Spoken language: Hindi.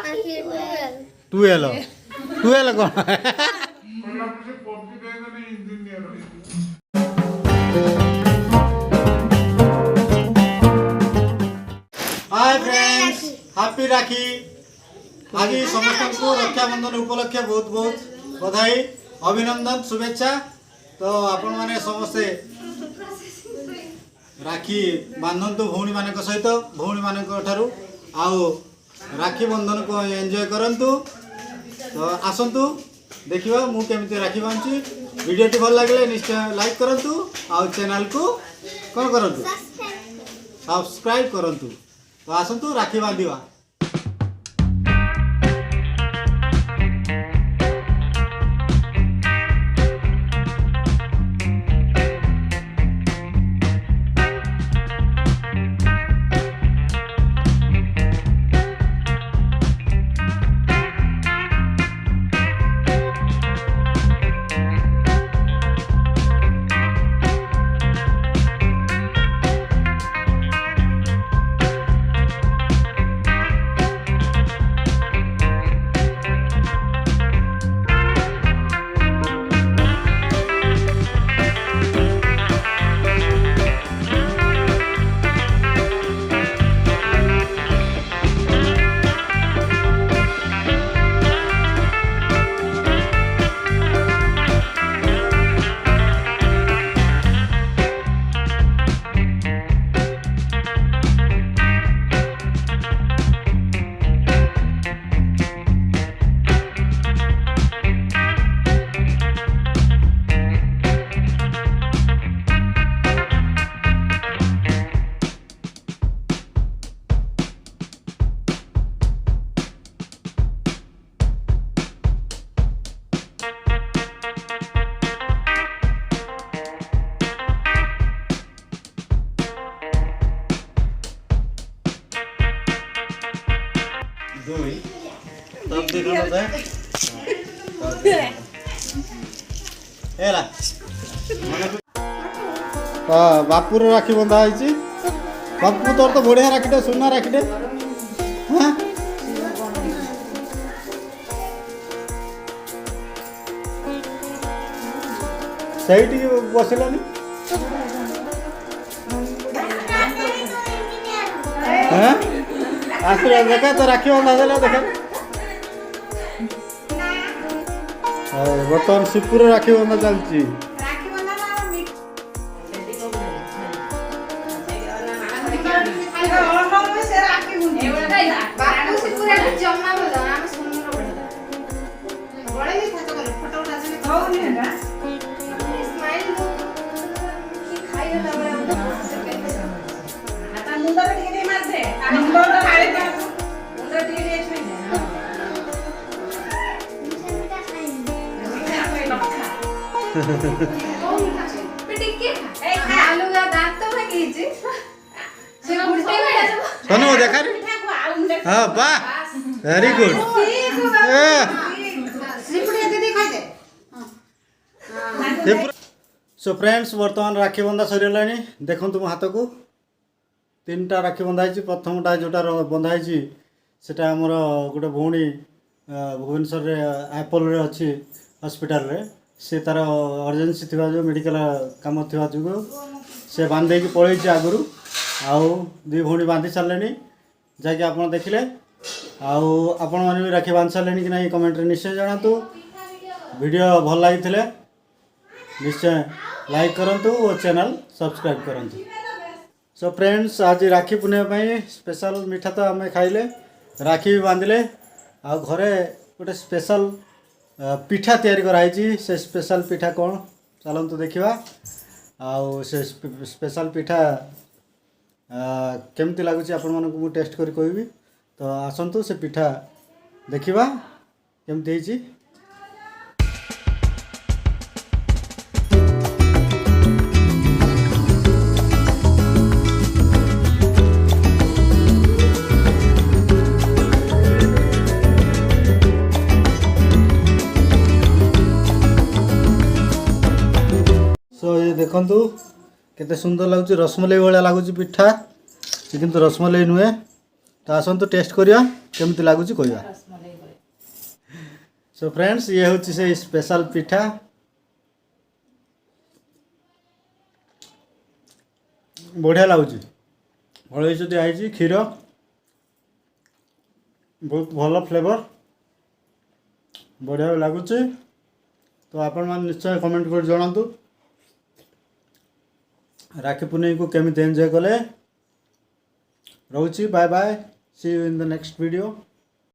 12 12 कौन हाय फ्रेंड्स हैप्पी राखी आज समस्त को रक्षा बंधन उपलक्षे बहुत बहुत बधाई अभिनंदन शुभेच्छा। तो आपण मैंने समस्ते राखी बांधतु भौणी मान सहित भौणी मान आउ राखी बंधन को एंजॉय करंतु। तो आसतु देखिए मु केमती राखी बांधुची। वीडियोटी भल लगे निश्चय लाइक करंतु आउ चैनल को कौन करंतु सब्सक्राइब करंतु। तो आसतु राखी बांधिबा। तब देखो बापूर राखी बंधा है। बापू तोर तो बढ़िया राखीटे सुना राखीटे हाँ सही बसलानी हाँ आशीर्वाद देखा तो राखी बंधा देला देखा बर्तमान शिवपुर राखी बंधा चलती। सोनू देखा हाँ वाह वेरी गुड। सो फ्रेंड्स बर्तमान राखी बंधा सरीगला। देखो तुम हाथ को 3टा राखी बंधा है। प्रथमटा जोटा बंधा है सेटा आमर गोटे भौणी भुवनेश्वर एप्पल रे अच्छी हॉस्पिटल रे से तार अर्जेन्सी थी जो मेडिकल काम थी जो से बांधे पलैची आगु आउ 2 भौणी बांधि सारे जैकि आप देखिले आपण मैंने भी राखी बांध सारे कि नहीं कमेंट निश्चय जनातु। वीडियो भल लगी निश्चय लाइक करूँ और चैनल सब्सक्राइब करूँ। सो फ्रेंड्स आज राखी पूर्णिमा स्पेशल मिठा तो आम खाइले राखी भी बांधिले आ घरे गोटे स्पेशल पिठा तैयारी कराई। से स्पेशल पिठा कौन चलतु देखा आउ से स्पेशल पिठा केमती लगुच आपण मानक मु टेस्ट करी कहबी। तो आसंतु से पिठा देखिबा केमती होईची। सो ये देखंतु केते सुंदर लगुच रसमलाई भाया लगुच पिठा किंतु रसमलाई नुहे तो आसतु टेस्ट करिया केमती लगुच कहवा। सो फ्रेंड्स ये हूँ से स्पेशल पिठा बढ़िया लगुच हलदी दिखाई क्षीर बहुत भल फ्लेवर बढ़िया लगुच। तो आपण मैंने निश्चय कमेंट कर जनातु राखी पूर्णिमा को केमी एंजॉय कले। रोची bye bye see you in the next video.